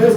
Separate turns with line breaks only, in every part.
10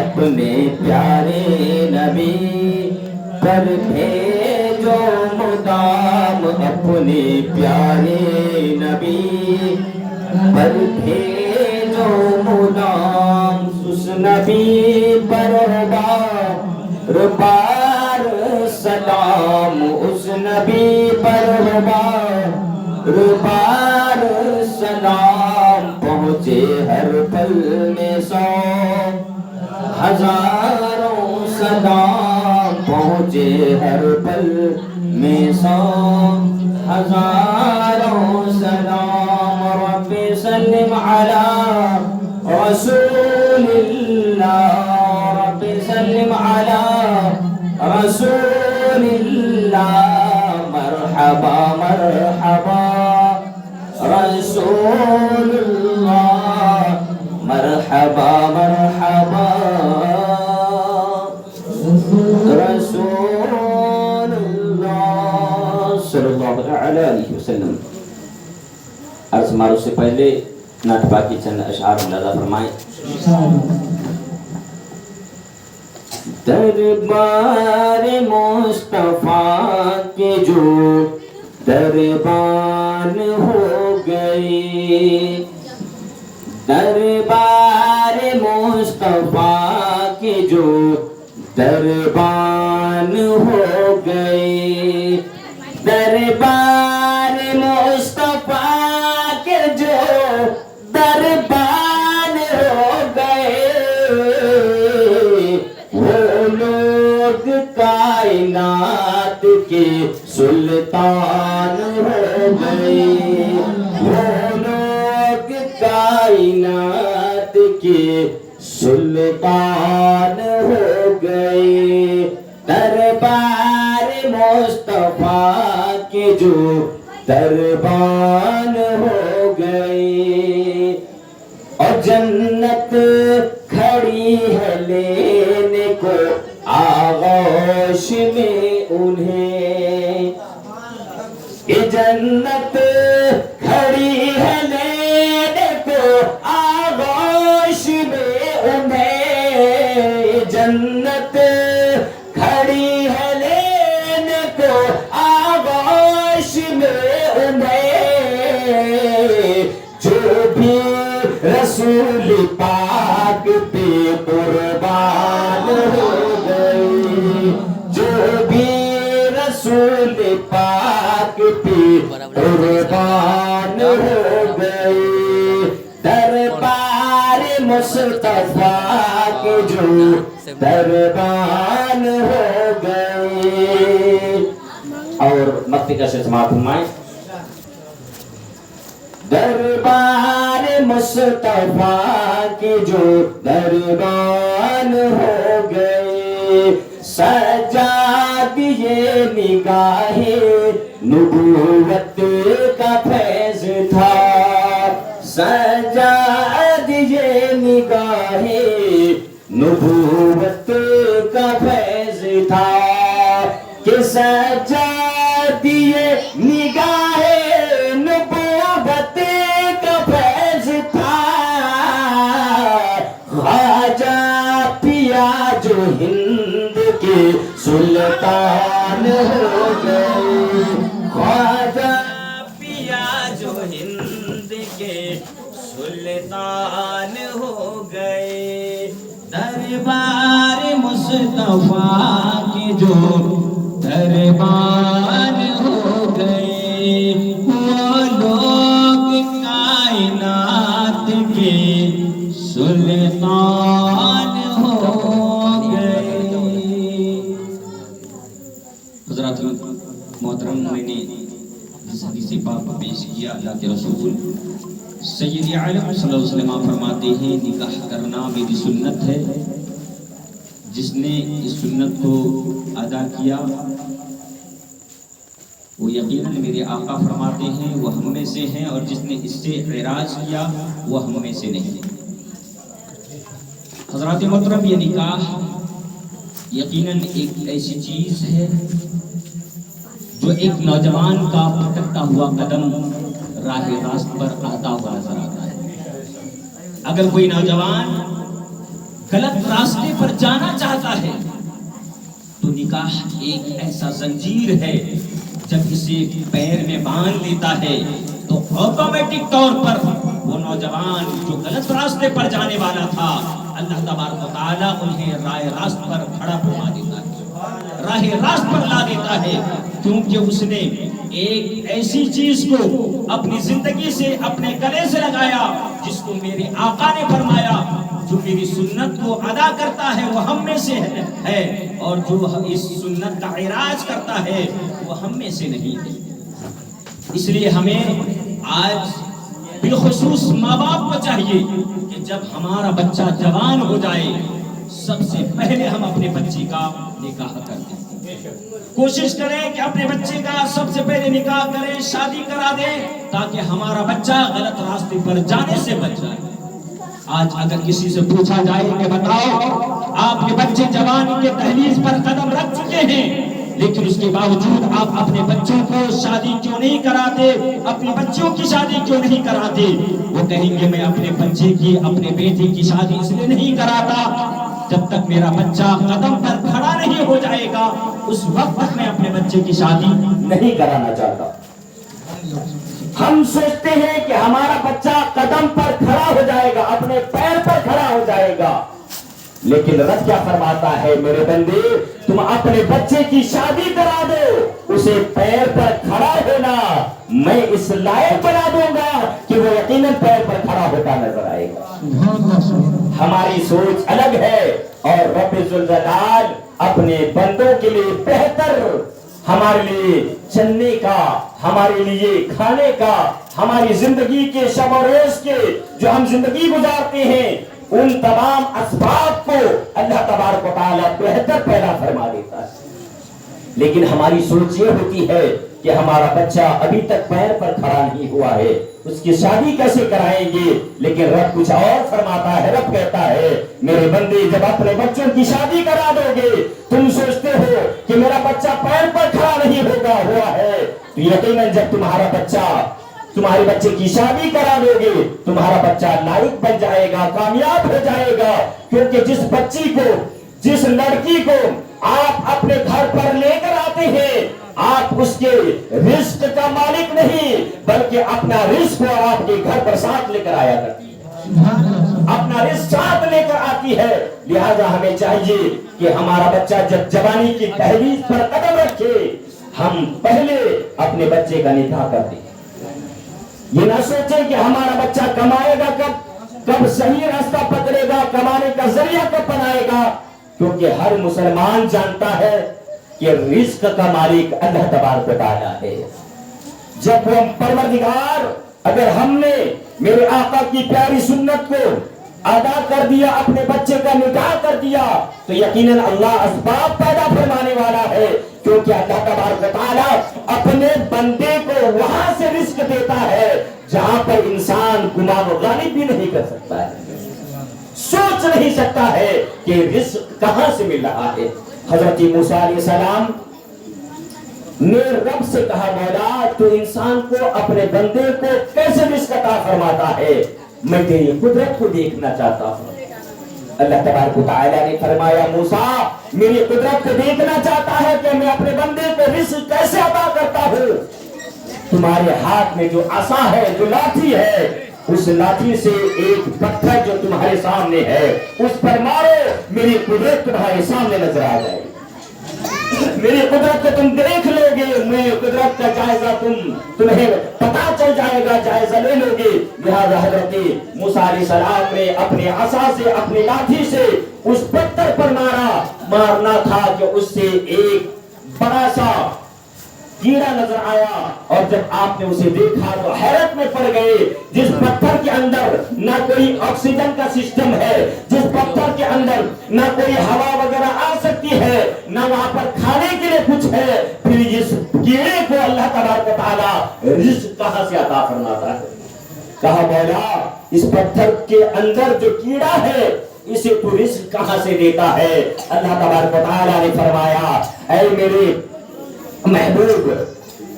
اپنے پیارے نبی پر بھیجو مدام اپنے پیارے نبی پر بھیجو مدام اس نبی پر بار بار سلام اس نبی پر بار سلام پہنچے ہر پل میں 100,000 سلام پہنچے ہر پل میں 100,000 سلام رب سلم علی رسول اللہ رب سلم علی رسول اللہ مرحبا مرحبا رسول اللہ مرحبا مرحبا رسول اللہ صلی اللہ علیہ وسلم. عرض مارو سے پہلے نعت پاک کی چند اشعار ملاحظہ فرمائیں. دربار مصطفیٰ کے جو دربان ہو گئے دربار مصطفیٰ کے جو دربان ہو گئے دربار مصطفیٰ کے جو دربان ہو گئے وہ لوگ کائنات کے سلطان ہو گئے وہ لوگ کائنات کے سلطان ہو گئے دربار مصطفیٰ کے جو دربان ہو گئے اور جنت کھڑی ہے لینے کو آغوش میں انہیں یہ جنت کھڑی ہے لینے کو آغوش میں انہیں جنت کھڑی ہے لینے کو آغوش میں انہیں جو بھی رسول پاک پہ قربان ہو گئی جو بھی رسول پاک پہ قربان ہو گئی دربار مصطفیٰ کے جو دربان ہو گئے. اور مقتی کا سماعت فرمائیں. دربار مصطفیٰ کے جو دربان ہو گئے سجاد یہ نگاہ نبوت کا فیض تھا سجاد یہ نگاہ نبوت کا فیض تھا کہ سجاد یہ نگاہ نبوت کا فیض تھا خواجہ پیا جو ہند کے سلطان ہو گئے خواجہ پیا جو ہند کے سلطان ہو گئے دربار مصطفیٰ کے جو دربان ہو گئے وہ لوگ کائنات کے سلطان ہو گئے. حضرات محترم میں نے جس حدیث پاک پیش کیا اللہ کے رسول سید عالم صلی اللہ علیہ وسلم فرماتے ہیں نکاح کرنا میری سنت ہے جس نے اس سنت کو ادا کیا وہ یقیناً میرے آقا فرماتے ہیں وہ ہم میں سے ہیں اور جس نے اس سے اعراض کیا وہ ہم میں سے نہیں. حضرات محترم یہ نکاح یقیناً ایک ایسی چیز ہے جو ایک نوجوان کا پھٹکتا ہوا قدم راہ راست پر آتا ہوا نظر آتا ہے. اگر کوئی نوجوان
غلط راستے پر جانا چاہتا ہے تو نکاح ایک ایسا زنجیر ہے، جب اسے پیر میں باندھ لیتا ہے تو آٹومیٹک طور پر وہ نوجوان جو غلط راستے پر جانے والا تھا، اللہ تبارک و تعالیٰ انہیں راہ راست پر کھڑا فرما دیتا ہے، راہ راست پر لا دیتا ہے، کیونکہ اس نے ایک ایسی چیز کو اپنی زندگی سے اپنے گلے سے لگایا جس کو میرے آقا نے فرمایا جو میری سنت کو ادا کرتا ہے وہ ہم میں سے ہے، اور جو اس سنت کا عراج کرتا ہے وہ ہم میں سے نہیں ہے۔ اس لیے ہمیں آج بالخصوص ماں باپ کو چاہیے کہ جب ہمارا بچہ جوان ہو جائے سب سے پہلے ہم اپنے بچے کا نکاح کر دیں، کوشش کریں کہ اپنے بچے کا سب سے پہلے نکاح کریں، شادی کرا دیں، تاکہ ہمارا بچہ غلط راستے پر جانے سے بچ جائے۔ آج اگر کسی سے پوچھا جائے کہ بتاؤ آپ کے بچے جوانی کے دہلیز پر قدم رکھ چکے ہیں لیکن اس کے باوجود آپ اپنے بچوں کو شادی کیوں نہیں کراتے، اپنی بچیوں کی شادی کیوں نہیں کراتے، وہ کہیں گے میں اپنے بچے کی، اپنے بیٹے کی شادی اس لیے نہیں کراتا جب تک میرا بچہ قدم پر کھڑا نہیں ہو جائے گا اس وقت تک میں اپنے بچے کی شادی
نہیں کرانا چاہتا۔ ہم سوچتے ہیں کہ ہمارا بچہ قدم پر کھڑا ہو جائے گا، اپنے پیر پر کھڑا ہو جائے گا، لیکن رب کیا فرماتا ہے، میرے بندے تم اپنے بچے کی شادی کرا دو، اسے پیر پر کھڑا ہونا میں اس لائق بنا دوں گا کہ وہ یقیناً پیر پر کھڑا ہوتا نظر آئے گا۔ ہماری سوچ الگ ہے اور رب ذوالجلال اپنے بندوں کے لیے بہتر، ہمارے لیے چلنے کا، ہمارے لیے کھانے کا، ہماری زندگی کے شب و روز کے جو ہم زندگی گزارتے ہیں ان تمام اسباب کو اللہ تبارک و تعالیٰ بہتر پیدا فرما دیتا ہے، لیکن ہماری سوچ یہ ہوتی ہے کہ ہمارا بچہ ابھی تک پیر پر کھڑا نہیں ہوا ہے، اس کی شادی کیسے کرائیں گے، لیکن رب کچھ اور فرماتا ہے۔ رب کہتا ہے میرے بندے جب اپنے بچوں کی شادی کرا دو گے، تم سوچتے ہو کہ میرا بچہ پیر پر کھڑا نہیں ہوا ہے، تو یقیناً جب تمہارے بچے کی شادی کرا دو گے تمہارا بچہ لائق بن جائے گا، کامیاب ہو جائے گا، کیونکہ جس بچی کو، جس لڑکی کو آپ اپنے گھر پر لے کر آتے ہیں آپ اس کے رزق کا مالک نہیں بلکہ اپنا رزق آپ کے گھر پر ساتھ لے کر آیا کرتی ہے، اپنا رزق ساتھ لے کر آتی ہے۔ لہذا ہمیں چاہیے کہ ہمارا بچہ جب جوانی کی دہلیز پر قدم رکھے ہم پہلے اپنے بچے کا نکاح کر دیں، یہ نہ سوچیں کہ ہمارا بچہ کمائے گا کب صحیح راستہ پکڑے گا، کمانے کا ذریعہ کب بنائے گا، کیونکہ ہر مسلمان جانتا ہے کہ رزق کا مالک اللہ تبارک و تعالیٰ ہے۔ جب وہ پروردگار اگر ہم نے میرے آقا کی پیاری سنت کو ادا کر دیا، اپنے بچے کا نکاح کر دیا، تو یقیناً اللہ اسباب پیدا فرمانے والا ہے، کیونکہ اللہ تبارک و تعالیٰ اپنے بندے کو وہاں سے رزق دیتا ہے جہاں پر انسان گمان و غالب بھی نہیں کر سکتا ہے، سوچ نہیں سکتا ہے کہ رزق کہاں سے مل رہا ہے۔ حضرت موسیٰ علیہ السلام نے رب سے کہا مولا تو انسان کو اپنے بندے کو کیسے رزق عطا فرماتا ہے، میں تیری قدرت کو دیکھنا چاہتا ہوں۔ اللہ تبارک و تعالیٰ نے فرمایا موسیٰ میری قدرت کو دیکھنا چاہتا ہے کہ میں اپنے بندے کو رزق کیسے عطا کرتا ہوں، تمہارے ہاتھ میں جو عصا ہے، جو لاٹھی ہے، اس لاٹھی سے ایک پتھر جو تمہارے سامنے ہے اس پر مارو، میری قدرت تمہارے سامنے نظر آ جائے گی، میری قدرت کو تم دیکھ لو گے، میری قدرت کا جائزہ تمہیں پتا چل جائے گا، جائزہ لے لو گے۔ لہذا حضرت موسیٰ علیہ السلام نے اپنے عصا سے، اپنی لاٹھی سے اس پتھر پر مارنا تھا کہ اس سے ایک بڑا سا کیڑا نظر آیا، اور جب آپ نے اسے دیکھا تو حیرت میں پڑ گئے، جس پتھر کے اندر نہ کوئی آکسیجن کا سسٹم ہے، جس پتھر کے اندر نہ کوئی ہوا وغیرہ آ سکتی ہے، نہ وہاں پر کھانے کے لیے کچھ ہے، پھر اس کیڑے کو اللہ تبارک و تعالیٰ رزق کہاں سے عطا فرماتا ہے؟ کہا مولا اس پتھر کے اندر جو کیڑا ہے اسے تو رزق کہاں سے دیتا ہے؟ اللہ تبارک و تعالیٰ نے فرمایا اے میرے محبوب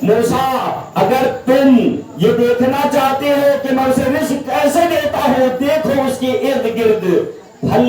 موسیٰ اگر تم یہ دیکھنا چاہتے ہو کہ میں اسے رزق کیسے دیتا ہوں، دیکھو اس کے ارد گرد پھل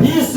20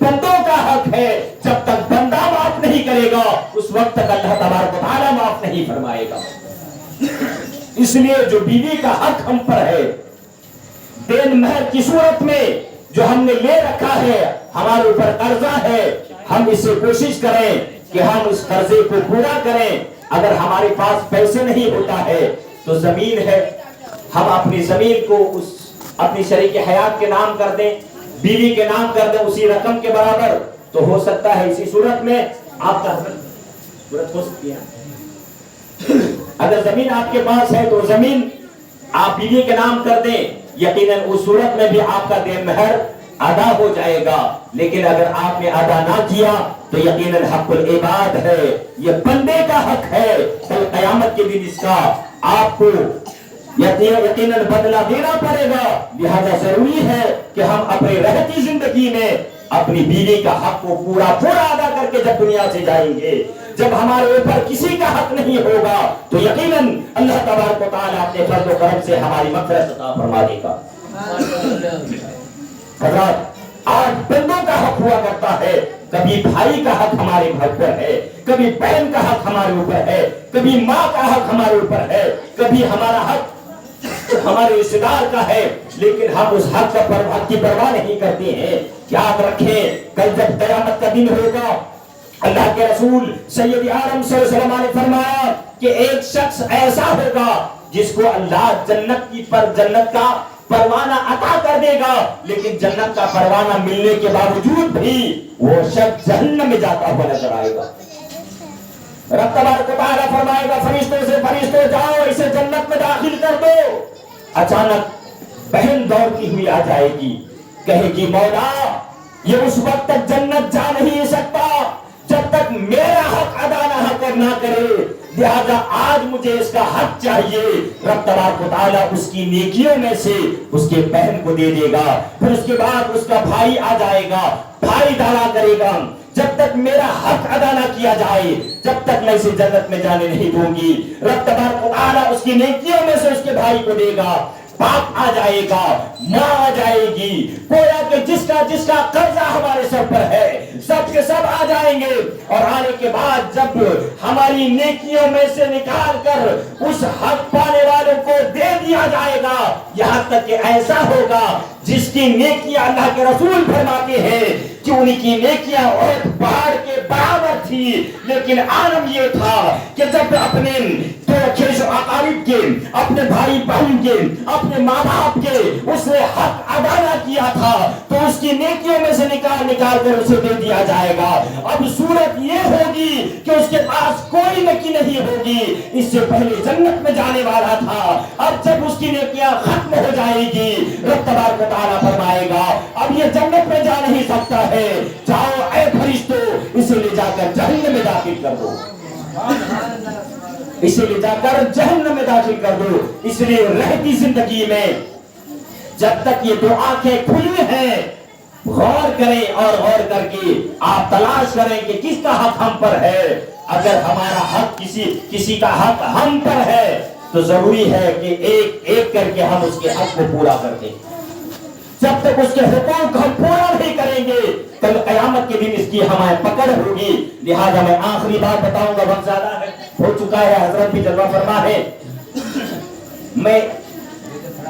بندوں کا حق ہے. جب تک بندہ معاف نہیں کرے گا اس وقت تک اللہ تبارک و تعالیٰ معاف نہیں فرمائے گا. اس لیے جو بیوی کا حق ہم پر ہے دین مہر کی صورت میں جو ہم نے لے رکھا ہے, ہمارے اوپر قرضہ ہے, ہم اس سے کوشش کریں کہ ہم اس قرضے کو پورا کریں. اگر ہمارے پاس پیسے نہیں ہوتا ہے تو زمین ہے, ہم اپنی زمین کو اپنی شریک حیات کے نام کر دیں, بیوی کے نام کر دیں اسی رقم کے برابر, تو ہو سکتا ہے اسی صورت میں آپ کا صورت ہو سکتی ہے. اگر زمین آپ کے پاس ہے تو زمین آپ بیوی کے نام کر دیں, یقیناً اس صورت میں بھی آپ کا دین مہر ادا ہو جائے گا. لیکن اگر آپ نے ادا نہ کیا تو یقیناً حق العباد ہے, یہ بندے کا حق ہے. کل قیامت کے دن اس کا آپ کو یقیناً بدلہ دینا پڑے گا. لہذا ضروری ہے کہ ہم اپنی رہتی زندگی میں اپنی بیوی کا حق کو پورا ادا کر کے جب دنیا سے جائیں گے, جب ہمارے اوپر کسی کا حق نہیں ہوگا تو یقیناً اللہ تبارک و تعالیٰ اپنے فضل و کرم سے ہماری مغفرت عطا فرما دے گا. حضرات, آج بندوں کا حق ہوا کرتا ہے, کبھی بھائی کا حق ہمارے گھر پر ہے, کبھی بہن کا حق ہمارے اوپر ہے, کبھی ماں کا حق ہمارے اوپر ہے, کبھی ہمارا حق ہمارے رشتے دار کا ہے, لیکن ہم اس حق کی پرواہ نہیں کرتے ہیں. یاد رکھیں کل جب قیامت کا دن ہوگا اللہ کے رسول سید عالم صلی اللہ علیہ وسلم نے فرمایا کہ ایک شخص ایسا ہوگا جس کو اللہ جنت کا پروانہ عطا کر دے گا, لیکن جنت کا پروانہ ملنے کے باوجود بھی وہ شخص جہنم میں جاتا ہوا نظر آئے گا. رب تبارک و تعالیٰ فرمائے گا فرشتوں سے, فرشتوں جاؤ اسے جنت میں داخل کر دو. اچانک بہن دوڑتی ہوئی آ جائے گی, کہے گی مولا یہ اس وقت تک جنت جا نہیں سکتا جب تک میرا حق ادا نہ کرے, لہذا آج مجھے اس کا حق چاہیے. رب تبارک و تعالیٰ اس کی نیکیوں میں سے اس کے بہن کو دے دے گا. پھر اس کے بعد اس کا بھائی آ جائے گا, بھائی دعویٰ کرے گا جب تک میرا حق ادا نہ کیا جائے جب تک میں اسے جنت میں جانے نہیں دوں گی. رب تبارک و تعالیٰ اس کی نیکیوں میں سے اس کے بھائی کو دے گا, باپ آ جائے گا, ماں آ جائے گی, گویا کہ جس کا قرضہ ہمارے سر پر ہے سب کے سب آ جائیں گے. اور آنے کے بعد جب ہماری نیکیوں میں سے نکال کر اس حق پانے والوں کو دے دیا جائے گا, یہاں تک کہ ایسا ہوگا جس کی نیکیاں اللہ کے رسول فرماتے ہیں کہ ان کی نیکیاں اور پہاڑ کے برابر تھی, لیکن عالم یہ تھا کہ جب اپنے اقارب کے, اپنے بھائی بہن کے, اپنے ماں باپ کے اس نے حق ادا نہ کیا تھا تو اس کی نیکیوں میں سے نکال کر اسے دے دیا جائے گا. اب صورت یہ ہوگی کہ اس کے پاس کوئی نیکی نہیں ہوگی, اس سے پہلے جنت میں جانے والا تھا, اب جب اس کی نیکیاں ختم ہو جائے گی رب تبارک و تعالیٰ فرمائے گا اب یہ جنت میں جا نہیں سکتا ہے, جاؤ اے فرشتوں اسے لے جا کر جہنم میں داخل کر دو, اسے لے جا کر جہنم میں داخل کر دو. اس لیے رہتی زندگی میں جب تک یہ دو آنکھیں کھلی ہیں غور کریں, اور غور کر کے آپ تلاش کریں کہ کس کا حق ہم پر ہے. اگر ہمارا حق کسی کا حق ہم پر ہے تو ضروری ہے کہ ایک ایک کر کے ہم اس کے حق کو پورا کر دیں. جب تک اس کے حقوق ہم پورا نہیں کریں گے کل قیامت کے دن اس کی ہمیں پکڑ ہوگی. لہذا میں آخری بات بتاؤں گا, وقت زیادہ ہے, ہو چکا ہے, حضرت بھی جلوہ فرما ہے. میں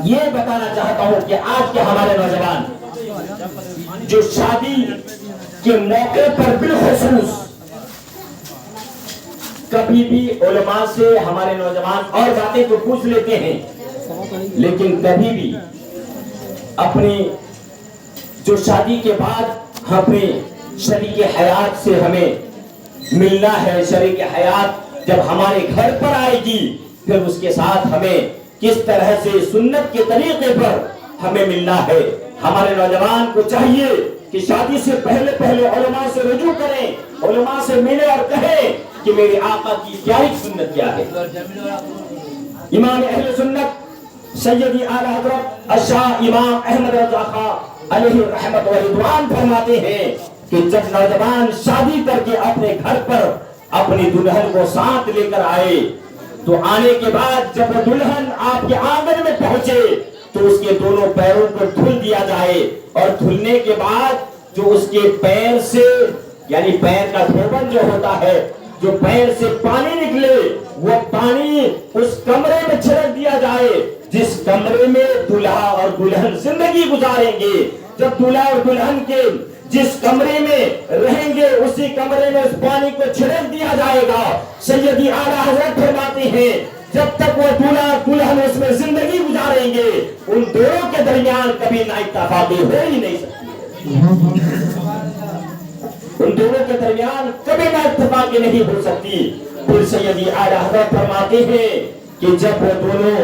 یہ بتانا چاہتا ہوں کہ آج کے ہمارے نوجوان جو شادی کے موقع پر بالخصوص کبھی بھی علماء سے ہمارے نوجوان اور باتیں تو پوچھ لیتے ہیں, لیکن کبھی بھی اپنی جو شادی کے بعد اپنے شریک حیات سے ہمیں ملنا ہے, شریک حیات جب ہمارے گھر پر آئے گی پھر اس کے ساتھ ہمیں کس طرح سے سنت کے طریقے پر ہمیں ملنا ہے. ہمارے نوجوان کو چاہیے کہ شادی سے پہلے علماء سے رجوع کریں, علماء سے ملے اور کہیں کہ میرے آقا کی پیاری سنت کیا ہے. امام اہل سنت سیدی اعلی حضرت الشاہ امام احمد رضا خان علیہ رحمت و رضوان فرماتے ہیں کہ جب نوجوان شادی کر کے اپنے گھر پر اپنی دلہن کو ساتھ لے کر آئے تو آنے کے بعد جب وہ دلہن آپ کے آنگن میں پہنچے تو اس کے دونوں پیروں کو دھل دیا جائے, اور دھلنے کے بعد جو اس کے پیر سے یعنی پیر کا دھوبن جو ہوتا ہے جو پیر سے پانی نکلے وہ پانی اس کمرے میں چھڑک دیا جائے جس کمرے میں دلہا اور دلہن زندگی گزاریں گے. جب دلہا اور دلہن کے جس کمرے میں رہیں گے اسی کمرے میں اس پانی کو چھڑک دیا جائے گا. سیدی اعلیٰ حضرت فرماتے ہیں جب تک وہ دلہا اور دلہن اس میں زندگی گزاریں گے ان دونوں کے درمیان کبھی نااتفاقی ہو ہی نہیں سکتی ہے. ان دونوں کے درمیان کبھی نااتفاقی نہیں ہو سکتی. پھر سیدی اعلیٰ حضرت فرماتے ہیں کہ جب وہ دونوں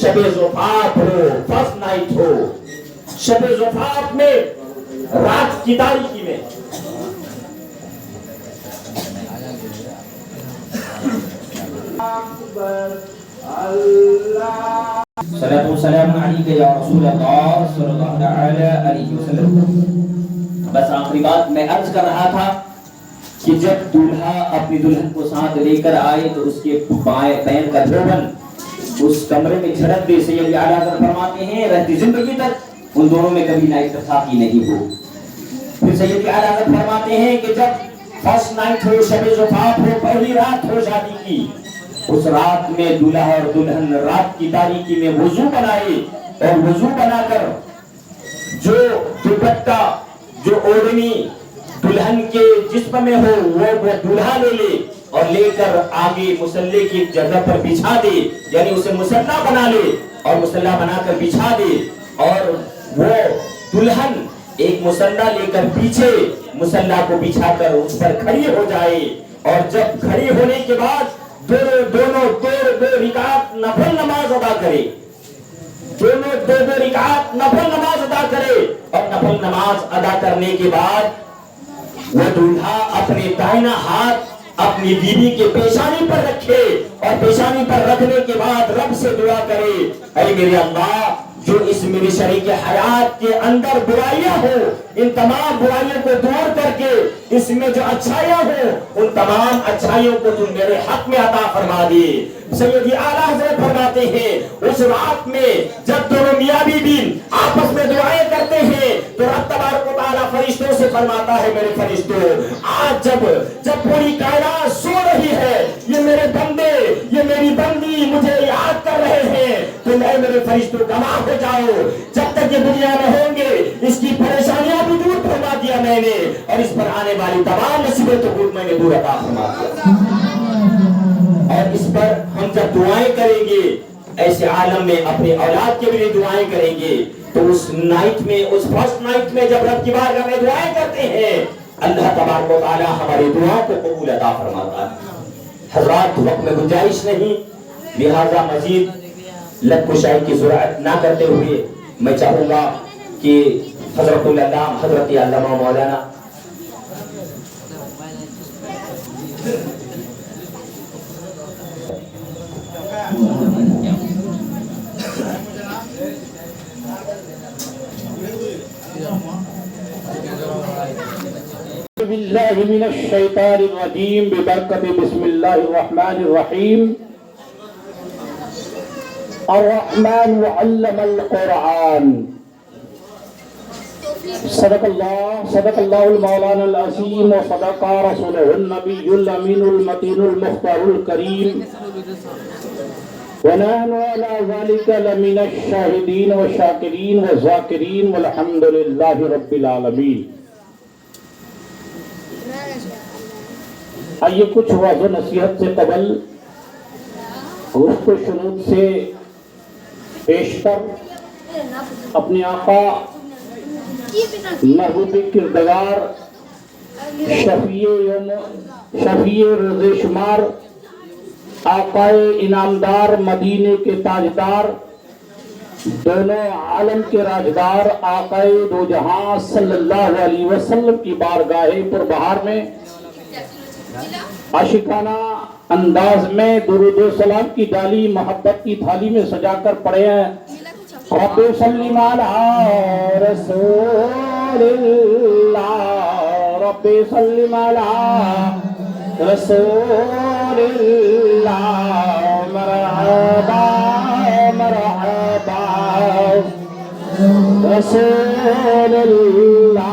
شب زفاف ہو فرسٹ نائٹ ہو شب زفاف میں رات کی تاریکی میں
صلاۃ و سلام علیک یا رسول اللہ صلی اللہ علیہ وسلم. بس آخری بات میں عرض کر رہا تھا کہ جب دولہا اپنی دلہن کو ساتھ لے کر آئے تو اس کے بائیں پیر کا دھوبن اس کمرے میں جھڑک دے. سیدی اعلیٰ حضرت فرماتے ہیں رہتی زندگی تک ان دونوں میں کبھی نااتفاقی نہیں ہو. پھر سیدی اعلیٰ حضرت فرماتے ہیں کہ جب فرسٹ نائٹ ہو شب زفاف ہو پہلی رات ہو شادی کی اس رات میں دولہا اور دلہن رات کی تاریکی میں وضو بنائے اور وضو بنا کر جو دوپٹہ جو اوڑھنی دلہن کے جسم میں ہو وہ دولہا لے لے اور لے کر آگے مصلی کی جگہ پر بچھا دے یعنی اسے مصلی بنا لے اور مصلی بنا کر بچھا دے اور وہ دلہن ایک مصلی لے کر پیچھے مصلی کو بچھا کر اس پر کھڑی ہو جائے اور جب کھڑی ہونے کے بعد دونوں دو رکعت نفل نماز ادا کرے دونوں دو رکعت نفل نماز ادا کرے اور نفل نماز ادا کرنے کے بعد وہ دولہا اپنے دائنا ہاتھ اپنی بیوی کے پیشانی پر رکھے اور پیشانی پر رکھنے کے بعد رب سے دعا کرے اے میرے اللہ جو اس میری شریک حیات کے اندر برائیاں ہو ان تمام برائیوں کو دور کر کے اس میں جو اچھائیاں ہو ان تمام اچھائیوں کو تم میرے حق میں عطا فرما دی. سیدی اعلیٰ حضرت فرماتے ہیں اس رات میں جب دونوں میاں بیوی آپس میں دعائیں کرتے ہیں تو رب تبارک و تعالیٰ فرشتوں سے فرماتا ہے میرے فرشتوں آج جب پوری کائنات سو رہی ہے یہ میرے بندے یہ میری بندی مجھے یاد کر رہے ہیں تو میں میرے فرشتوں گواہ ہو جاؤ جب تک یہ دنیا میں ہوں گے اس کی پریشانیاں بھی دور فرما دیا میں نے اور اس پر آنے والی تمام مصیبتوں کو میں نے دور عطا فرما دیا. اور اس پر ہم جب دعائیں کریں گے ایسے عالم میں اپنے اولاد کے لیے دعائیں کریں گے تو اس نائٹ میں اس فرسٹ نائٹ میں جب رب کی بارگاہ میں دعائیں کرتے ہیں اللہ تبارک و تعالی ہماری دعاؤں کو قبول عطا فرماتا ہے. حضرات وقت میں گنجائش نہیں لہذا مزید لب کشائی کی ضرورت نہ کرتے ہوئے میں چاہوں گا کہ حضرت اللہ حضرت علامہ مولانا
بالله من الشيطان الرجيم ببركة بسم الله الرحمن الرحيم. الرحمن علم القرآن. صدق الله المولانا العظيم وصدق رسوله النبي الأمين المتين المختار الكريم ونحن على ذلك لمن الشاهدين والشاكرين والذاكرين والحمد لله رب العالمين. آئیے کچھ وعظ و نصیحت سے قبل گفت و شنود سے پیشتر اپنے آقا محبوب کردگار شفیع روز شمار آقائے انعامدار مدینے کے تاجدار دونوں عالم کے راجدار آقائے دو جہاں صلی اللہ علیہ وسلم کی بارگاہ پر بہار میں عاشقانہ انداز میں درود و سلام کی ڈالی محبت کی تھالی میں سجا کر پڑے ہیں. رب صلی علی رسول اللہ رب صلی علی رسول اللہ مرحبا مرحبا رسول اللہ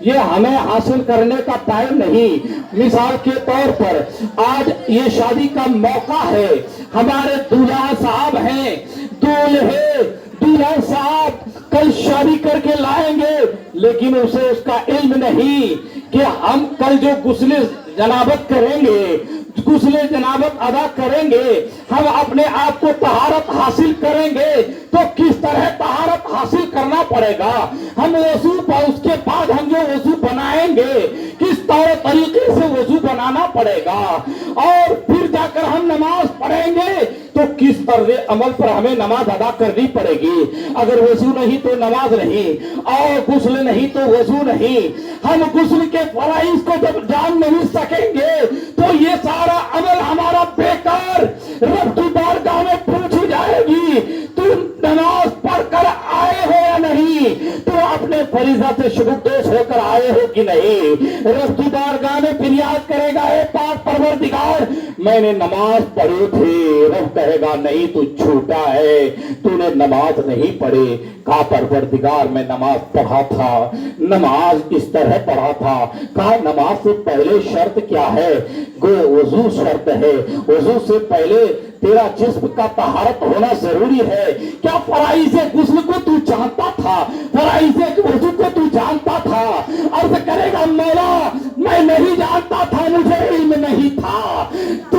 یہ ہمیں حاصل کرنے کا ٹائم نہیں. مثال کے طور پر آج یہ شادی کا موقع ہے, ہمارے دولہا صاحب ہیں, دولہا صاحب کل شادی کر کے لائیں گے, لیکن اسے اس کا علم نہیں کہ ہم کل جو غسل جنابت کریں گے, غسل جنابت ادا کریں گے, ہم اپنے آپ کو طہارت حاصل کریں گے تو کس طرح طہارت حاصل کرنا پڑے گا, ہم وضو اس کے بعد ہم جو وضو بنائیں گے کس طریقے سے وضو بنانا پڑے گا, اور پھر جا کر ہم نماز پڑھیں گے تو کس طرح عمل پر ہمیں نماز ادا کرنی پڑے گی. اگر وضو نہیں تو نماز نہیں, اور غسل نہیں تو وضو نہیں. ہم غسل کے فرائض کو جب جان نہیں سکیں گے تو یہ سارا عمل ہمارا بیکار رب کی بارگاہ میں پوچھی جائے گی, تم نماز پڑھ کر آئے ہو یا نہیں, تو اپنے فریضہ سے شگفتوش ہو کر آئے ہو کہ نہیں. رب کی بارگاہ میں فریاد کرے گا, اے پاک پروردگار میں نے نماز پڑھی تھی. رب کہے گا نہیں تو جھوٹا ہے, تو نے نماز نہیں پڑھی. کہا پروردگار میں نماز پڑھا تھا, نماز اس طرح پڑھا تھا. کہا نماز سے پہلے شرط کیا ہے؟ وضو شرط ہے, وضو سے پہلے تیرا جسم کا طہارت ہونا ضروری ہے. کیا فرائض غسل کو تو جانتا تھا؟ فرائض وضو کو تو جانتا تھا؟ عرض کرے گا مولا میں نہیں جانتا تھا, مجھے علم نہیں تھا. تو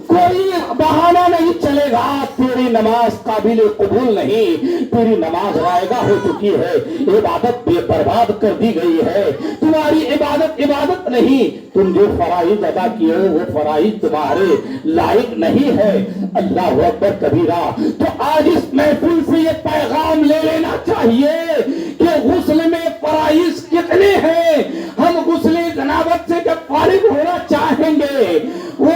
کوئی بہانہ نہیں چلے گا, تیری نماز قابل قبول نہیں, تیری نماز رائگاں ہو چکی ہے, عبادت بے برباد کر دی گئی ہے. تمہاری عبادت نہیں, تم جو فرائض ادا کیے ہو وہ فرائض تمہارے لائق نہیں ہے. اللہ اکبر کبیرہ. تو آج اس محفل سے یہ پیغام لے لینا چاہیے کہ غسل میں فرائض کتنے ہیں. ہم غسل جنابت سے جب فارغ ہونا چاہیں گے, وہ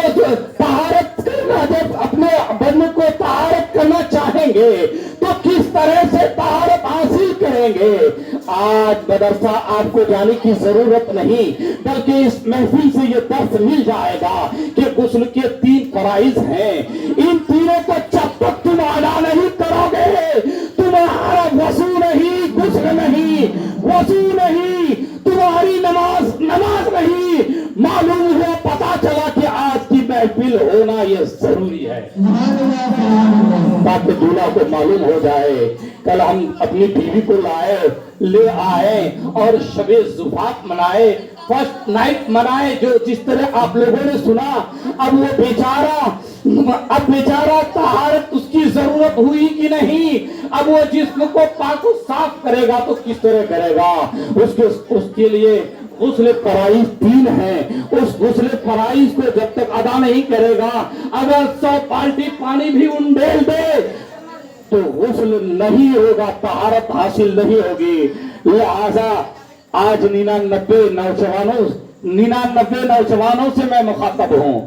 طہارت کرنا, جب اپنے بدن کو طہارت کرنا چاہیں گے تو کس طرح سے طہارت حاصل کریں گے. آج مدرسہ آپ کو جانے کی ضرورت نہیں, بلکہ اس محفل سے یہ درس مل جائے گا کہ غسل کے 3 فرائض ہیں. ان تینوں کو جب تک تم ادا نہیں کرو گے تمہارا وضو نہیں, غسل نہیں, وضو نہیں, تمہاری نماز نہیں. معلوم ہوا, پتا چلا کہ آج کی محفل ہونا یہ ضروری ہے تاکہ دولہا کو معلوم ہو جائے. کل ہم اپنی بیوی کو لے آئے اور شب زفاف منائے, فرسٹ نائٹ منائے, جو جس طرح آپ لوگوں نے سنا. اب وہ بیچارہ طہارت اس کی ضرورت ہوئی کہ نہیں, اب وہ جسم کو پاک و صاف کرے گا تو کس طرح کرے گا. اس کے لیے غسل فرائض 3 ہیں. اس غسل فرائض کو جب تک ادا نہیں کرے گا, اگر 100 بالٹی پانی بھی انڈیل دے تو غسل نہیں ہوگا, طہارت حاصل نہیں ہوگی. لہذا آج 99 نوجوانوں سے میں مخاطب ہوں,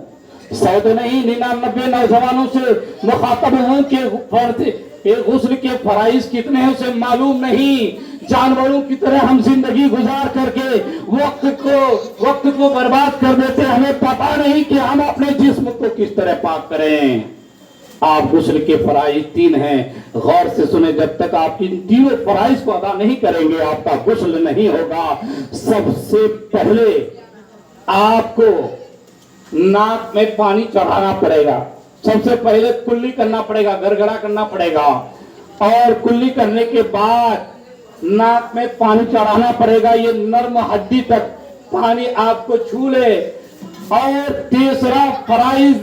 100 تو نہیں, 99 نوجوانوں سے مخاطب ہوں کہ غسل کے فرائض کتنے ہیں اسے معلوم نہیں. جانوروں کی طرح ہم زندگی گزار کر کے وقت کو برباد کر دیتے, ہمیں پتا نہیں کہ ہم اپنے جسم کو کس طرح پاک کریں. آپ غسل کے فرائض 3 ہیں, غور سے سنیں. جب تک آپ ان تینوں فرائض کو ادا نہیں کریں گے آپ کا غسل نہیں ہوگا. سب سے پہلے آپ کو ناک میں پانی چڑھانا پڑے گا. سب سے پہلے کلی کرنا پڑے گا, گڑگڑا کرنا پڑے گا, اور کلی کرنے کے بعد ناک میں پانی چڑھانا پڑے گا. یہ نرم ہڈی تک پانی آپ کو چھو لے. اور تیسرا فرائض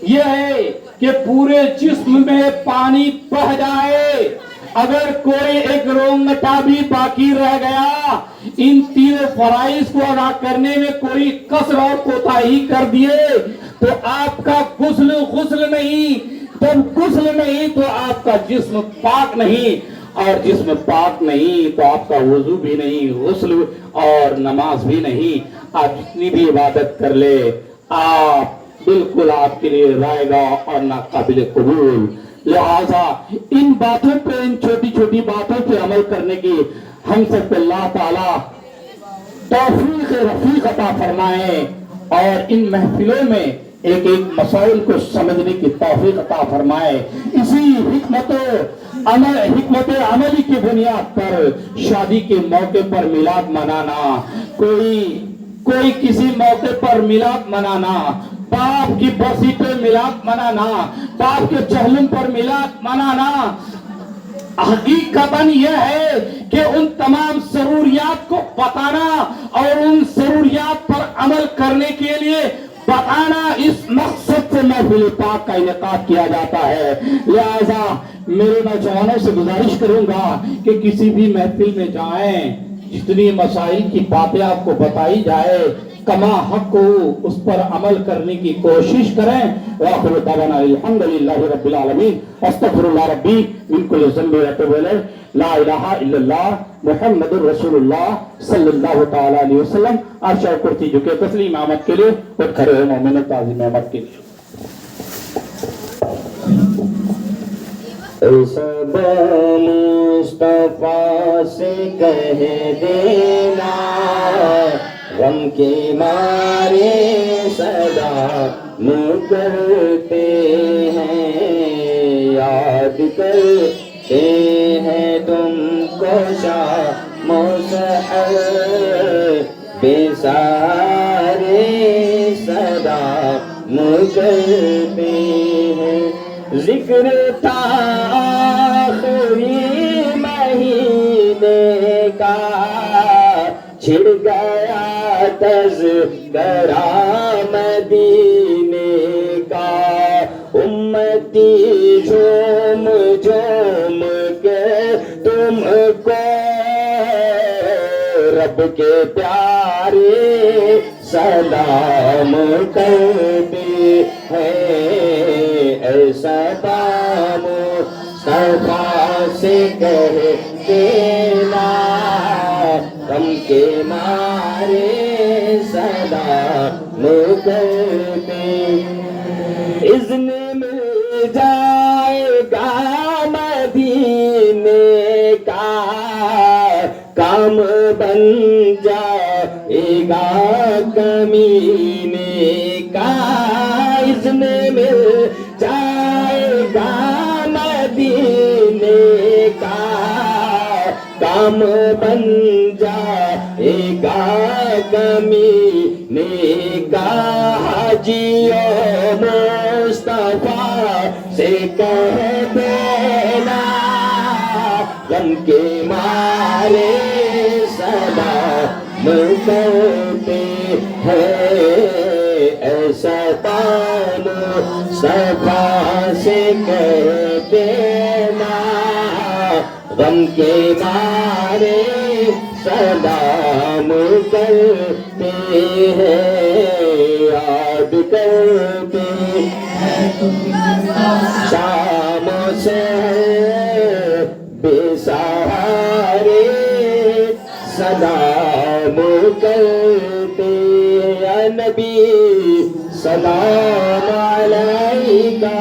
یہ ہے کہ پورے جسم میں پانی بہہ جائے. اگر کوئی ایک رونگٹا بھی باقی رہ گیا, ان 3 فرائض کو ادا کرنے میں کوئی کسر اور کوتاہی کر دیے تو آپ کا غسل نہیں. جب غسل نہیں تو آپ کا جسم پاک نہیں, اور جسم پاک نہیں تو آپ کا وضو بھی نہیں, غسل اور نماز بھی نہیں. آپ جتنی بھی عبادت کر لے, آپ بالکل آپ کے لیے رائگاں اور ناقابل قبول. لہذا ان باتوں پہ, ان چھوٹی چھوٹی باتوں پہ عمل کرنے کی ہم سب کو اللہ تعالی توفیق رفیق عطا فرمائے, اور ان محفلوں میں ایک ایک مسائل کو سمجھنے کی توفیق عطا فرمائے. اسی حکمت عملی کی بنیاد پر شادی کے موقع پر میلاد منانا، کوئی کسی موقع پر میلاد منانا، باپ کی برسی پہ میلاد منانا، باپ کے چہلم پر میلاد منانا، حقیقتاً یہ ہے کہ ان تمام ضروریات کو بتانا اور ان ضروریات پر عمل کرنے کے لیے بتانا، اس مقصد سے محفل پاک کا انعقاد کیا جاتا ہے. لہذا میرے نوجوانوں سے گزارش کروں گا کہ کسی بھی محفل میں جائیں، جتنی مسائل کی باتیں آپ کو بتائی جائے کما حق کو اس پر عمل کرنے کی کوشش کریں. وآخر دعوانا الحمدللہ رب العالمین. استغفر اللہ ربی من کل ذنب واتوب الیہ. لا الہ الا اللہ محمد رسول اللہ صلی اللہ تعالی علیہ وسلم. عرش و کرسی جھکے تسلیم آمد کے لیے اور کھڑے ہوئے مومنوں تعظیم احمد کے لیے.
سب مصطفیٰ سے کہہ دینا، غم کے مارے صدا کرتے ہیں، یاد کرتے ہیں تم کو شام و سحر، بے سارے صدا کرتے ہیں. ذکر تھا آخری مہینے کا، چھڑ گیا تذکرہ مدینے کا، امتی جھوم جھوم کے تم کو رب کے پیارے سلام کرتے ہیں. ایسا دام صفا سے کہہ دینا، غم کے مارے سلام کرتے. اذن مل جائے گا مدینے کا، کام بن جائے گا کمینے کا. اذن مل جائے گا مدینے کا، کام بن جائے گا کمینے کا. حاجیوں مصطفیٰ سے کہہ دینا، غم کے مارے سلام کرتے ہیں. ایسا تام صفا سے کہہ دینا، غم کے مارے سلام کرتے ہیں، یاد کرتے ہیں شام سے بے سہارے سلام کرتے. یا نبی سلام علیکہ،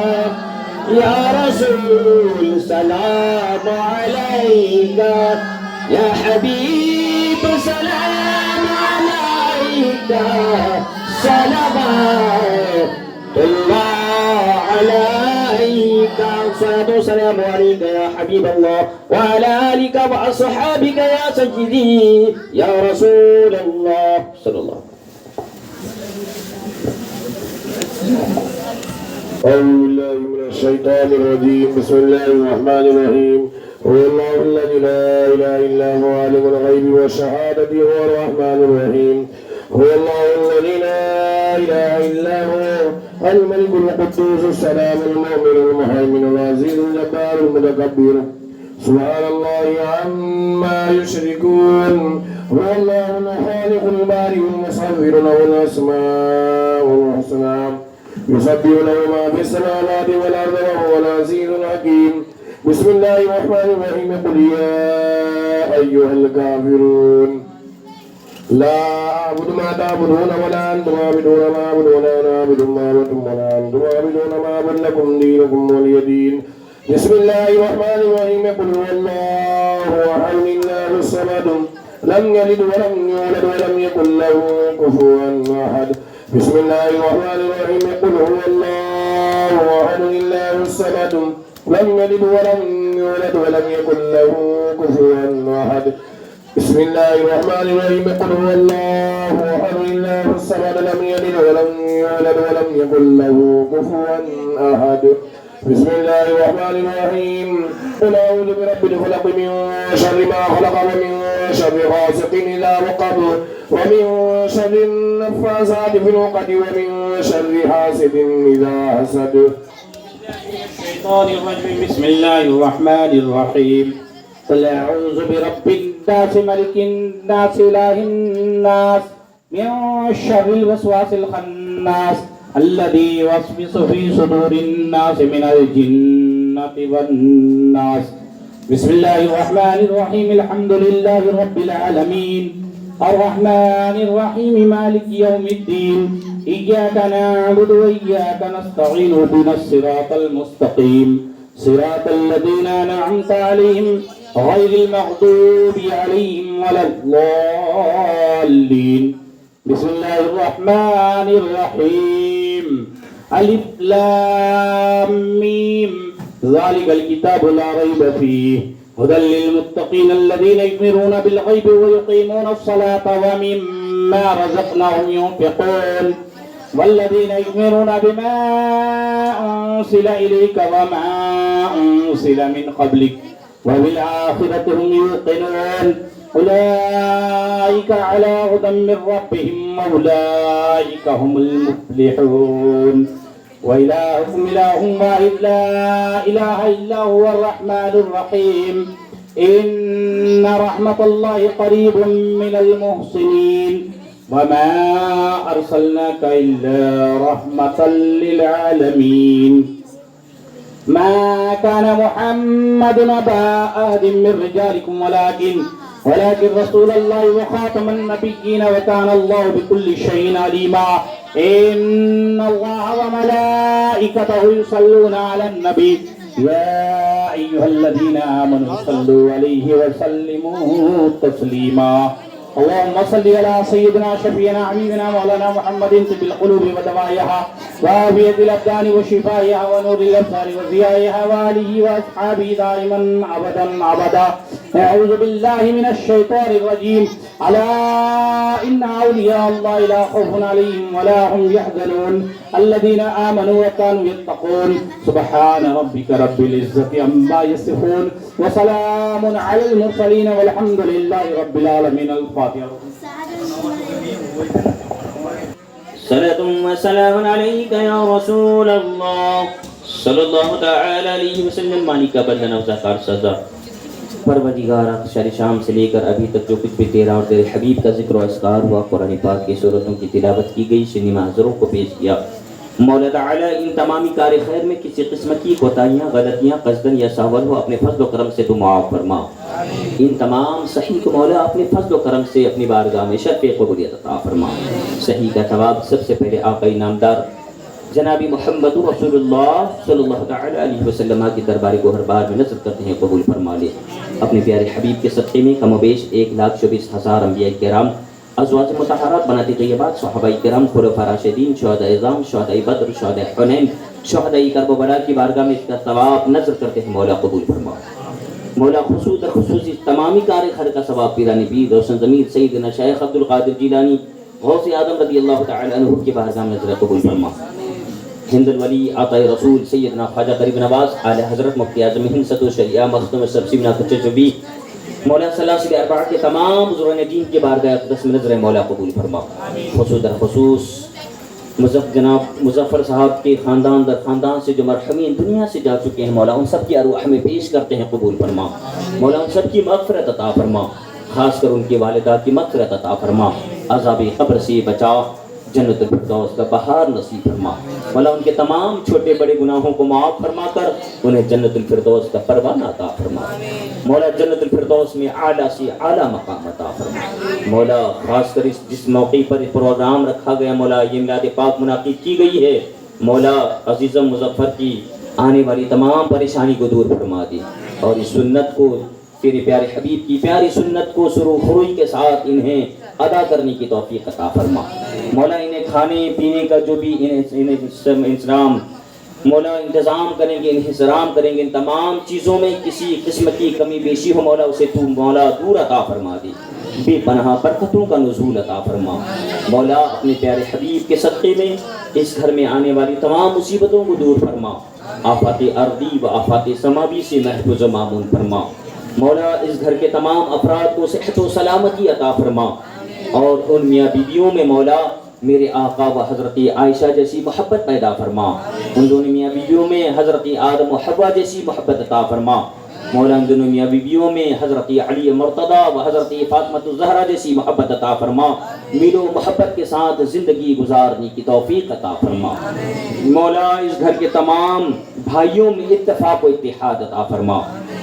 یا رسول سلام علیکہ، یا حبیب سلام علیکہ، صلوات اللہ علیکہ، صلاۃ و سلام علیکہ یا حبیب اللہ وعلی آلک واصحابک یا سیدی یا رسول اللہ صلی اللہ.
أعوذ بالله من الشيطان الرجيم. بسم الله الرحمن الرحيم. هو الله الذي لا إله إلا هو عالم الغيب والشهادة هو الرحمن الرحيم. هو الله الذي لا إله إلا هو الملك القدوس السلام المؤمن المهيمن العزيز الجبار المتكبر سبحان الله عما يشركون. هو الله الخالق البارئ المصور له الأسماء الحسنى يسبح له ما في السماوات والأرض وهو العزيز الحكيم. بسم الله الرحمن الرحيم. قل يا أيها الكافرون لا أعبد ما تعبدون ولا أنتم عابدون ما أعبد ولا أنا عابد ما عبدتم ولا أنتم عابدون ما أعبد لكم دينكم ولي دين. بسم الله الرحمن الرحيم. قل هو الله أحد الله الصمد لم يلد ولم يولد ولم يكن له كفوا أحد. بسم الله الرحمن الرحيم قل هو الله أحد الله الصمد لم يلد ولم يولد ولم يكن له كفوا أحد بسم الله الرحمن الرحيم قل هو الله أحد الله الصمد لم يلد ولم يولد ولم يكن له كفوا أحد بسم الله الرحمن الرحيم قل أعوذ برب الفلق من شر ما خلق ومن شر غاسق إذا وقب ومن شر النفاثات في العقد ومن شر حاسد إذا حسد.
الشيطان الرجيم بسم الله الرحمن الرحيم قل أعوذ برب الناس ملك الناس إله الناس من شر الوسواس الخناس الذي يوسوس في صدور الناس من الجنة والناس. بسم الله الرحمن الرحيم الحمد لله رب العالمين الرحمن الرحيم مالك يوم الدين إياك نعبد وإياك نستعين اهدنا الصراط المستقيم صراط الذين أنعمت عليهم غير المغضوب عليهم ولا الضالين. بسم الله الرحمن الرحيم ألف لام ميم ذلك الكتاب لا ريب فيه هدى للمتقين الذين يؤمنون بالغيب ويقيمون الصلاة ومما رزقناهم ينفقون والذين يؤمنون بما أنزل إليك وما أنزل من قبلك وبالآخرة هم يوقنون أولئك على هدى من ربهم وأولئك هم المفلحون. وإلهكم إله واحد لا إله إلا هو الرحمن الرحيم إن رحمة الله قريب من المحسنين وما أرسلناك إلا رحمة للعالمين. ما كان محمد أبا أحد من رجالكم ولكن رسول الله وخاتم النبيين وكان الله بكل شيء عليما. إن الله وملائكته يصلون على النبي يا أيها الذين آمنوا صلوا عليه وسلموا تسليما. اللهم صل على سيدنا شفيعنا حبيبنا مولانا محمد طب القلوب ودوائها وعافية الأبدان وشفائها ونور الأبصار وضيائها وآله وأصحابه دائما أبدا أبدا. أعوذ بالله من الشيطان الرجيم ألا إن أولياء الله لا خوف عليهم ولا هم يحزنون الذين آمنوا وكانوا يتقون. سبحان ربك رب العزة عما يصفون وسلام على المرسلين والحمد لله رب العالمين. الفاتحة.
صلاة وسلام عليك يا رسول الله صلی اللہ تعالی علیہ وسلم. مانی کا بندن افزاکار سزا پروردگار شر شام سے لے کر ابھی تک جو کچھ بھی تیرا اور تیرے حبیب کا ذکر و اذکار ہوا قرآن پاک کی صورتوں کی تلاوت کی گئی سنی محاضروں کو پیش کیا. مولا تعالی ان تمامی کار خیر میں کسی قسم کی کوتاہیاں غلطیاں قصدن یا ساول ہو اپنے فضل و کرم سے تو معاف فرما. ان تمام صحیح کو مولا اپنے فضل و کرم سے اپنی بارگاہ میں شرف قبولیت عطا فرما. صحیح کا ثواب سب سے پہلے آقا نامدار جناب محمد رسول اللہ صلی اللہ تعالی علیہ وسلم کی دربار گوہر بار میں نظر کرتے ہیں قبول فرما لے. اپنے پیارے حبیب کے صدقے میں کم و بیش 1,24,000 انبیاء کرام ازواج مطہرات بناتی طیبات صحابہ کرام خلفاء راشدین شہداء اعظام شہداء بدر شہداء حنین شہداء کرب و بلا کی بارگاہ میں اس کا ثواب نظر کرتے ہیں مولا قبول فرما. مولا خصوصی تمامی کار خیر کا ثواب پیرانی پیر روشن ضمیر سیدنا شیخ عبد القادر جیلانی غوث اعظم رضی اللہ تعالی عنہ کی بارگاہ میں نظر قبول فرما. ہند الولی عطا رسول سیدنا خواجہ غریب نواز اعلی حضرت مفتی اعظم ہند صدر الشریعہ مخدوم سبسیمنا کچھوی مولا سلاسل اربعہ کے تمام بزرگان دین کی بارگاہ اقدس میں نظر مولا قبول فرما. خصوص در خصوص جناب مظفر صاحب کے خاندان در خاندان سے جو مرحومین دنیا سے جا چکے ہیں مولا ان سب کی ارواح میں پیش کرتے ہیں قبول فرما. مولا ان سب کی مغفرت عطا فرما. خاص کر ان کی والدہ کی مغفرت عطا فرما. عذاب قبر سے بچا جنت الفردوس کا بہار نصیب فرما. مولا ان کے تمام چھوٹے بڑے گناہوں کو معاف فرما کر انہیں جنت الفردوس کا پروانہ عطا فرما. مولا جنت الفردوس میں اعلیٰ سے اعلیٰ مقام عطا فرما. مولا خاص کر جس موقع پر پروگرام رکھا گیا مولا یہ میلاد پاک منعقد کی گئی ہے مولا عزیزم مظفر کی آنے والی تمام پریشانی کو دور فرما دی اور اس سنت کو تیرے پیارے حبیب کی پیاری سنت کو سرور خروج کے ساتھ انہیں ادا کرنے کی توفیق عطا فرما. مولا انہیں کھانے پینے کا جو بھی انتظام مولا انتظام کریں گے، انحصرام کریں گے، ان تمام چیزوں میں کسی قسم کی کمی بیشی ہو مولا اسے تو مولا دور عطا فرما دے، بے پناہ برکتوں کا نزول عطا فرما مولا، اپنے پیارے حبیب کے صدقے میں اس گھر میں آنے والی تمام مصیبتوں کو دور فرما، آفات ارضی و آفات سماوی سے محفوظ و مامون فرما مولا، اس گھر کے تمام افراد کو صحت و سلامتی عطا فرما، اور ان میاں بیویوں میں مولا میرے آقا و حضرت عائشہ جیسی محبت پیدا فرما، ان دونوں میاں بیویوں میں حضرت آدم و حوا جیسی محبت عطا فرما مولا، ان دونوں میاں بیویوں میں حضرت علی مرتضیٰ و حضرت فاطمہ الزہرا جیسی محبت عطا فرما، میل و محبت کے ساتھ زندگی گزارنے کی توفیق عطا فرما مولا، اس گھر کے تمام بھائیوں میں اتفاق و اتحاد عطا فرما،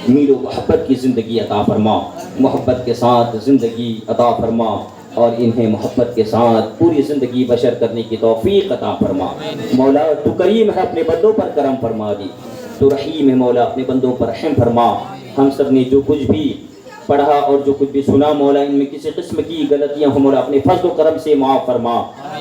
میل و محبت کی زندگی عطا فرما، محبت کے ساتھ زندگی عطا فرما، اور انہیں محبت کے ساتھ پوری زندگی بشر کرنے کی توفیق عطا فرما مولا، تو کریم ہے اپنے بندوں پر کرم فرما دی، تو رحیم ہے مولا اپنے بندوں پر رحم فرما، ہم سب نے جو کچھ بھی پڑھا اور جو کچھ بھی سنا مولا، ان میں کسی قسم کی غلطیاں ہوں مولا اپنے فضل و کرم سے معاف فرما،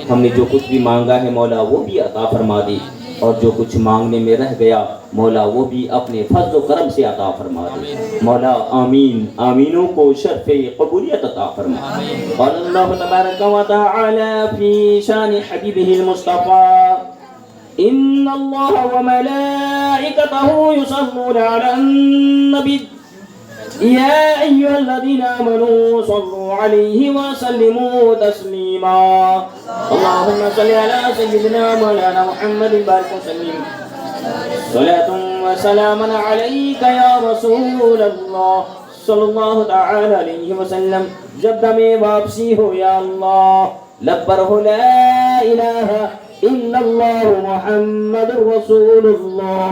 ہم نے جو کچھ بھی مانگا ہے مولا وہ بھی عطا فرما دی، اور جو کچھ مانگنے میں رہ گیا مولا وہ بھی اپنے فضل و کرم سے عطا فرما دے مولا، آمین، آمینوں کو شرف قبولیت عطا فرما۔ قال اللہ تبارک و تعالی فی شان حبیبہ المصطفیٰ ان اللہ وملائکتہ یصلون علی النبی یا ایہا الذین آمنوا صلوا علیہ وسلموا تسلیما اللہم صلی علی سیدنا مولانا محمد بارک وسلم صلاة و سلاما علیک یا رسول اللہ صلی اللہ تعالی علیہ وسلم، جب دم واپسی ہو یا اللہ لبر ہو لا الہ الا اللہ محمد رسول اللہ۔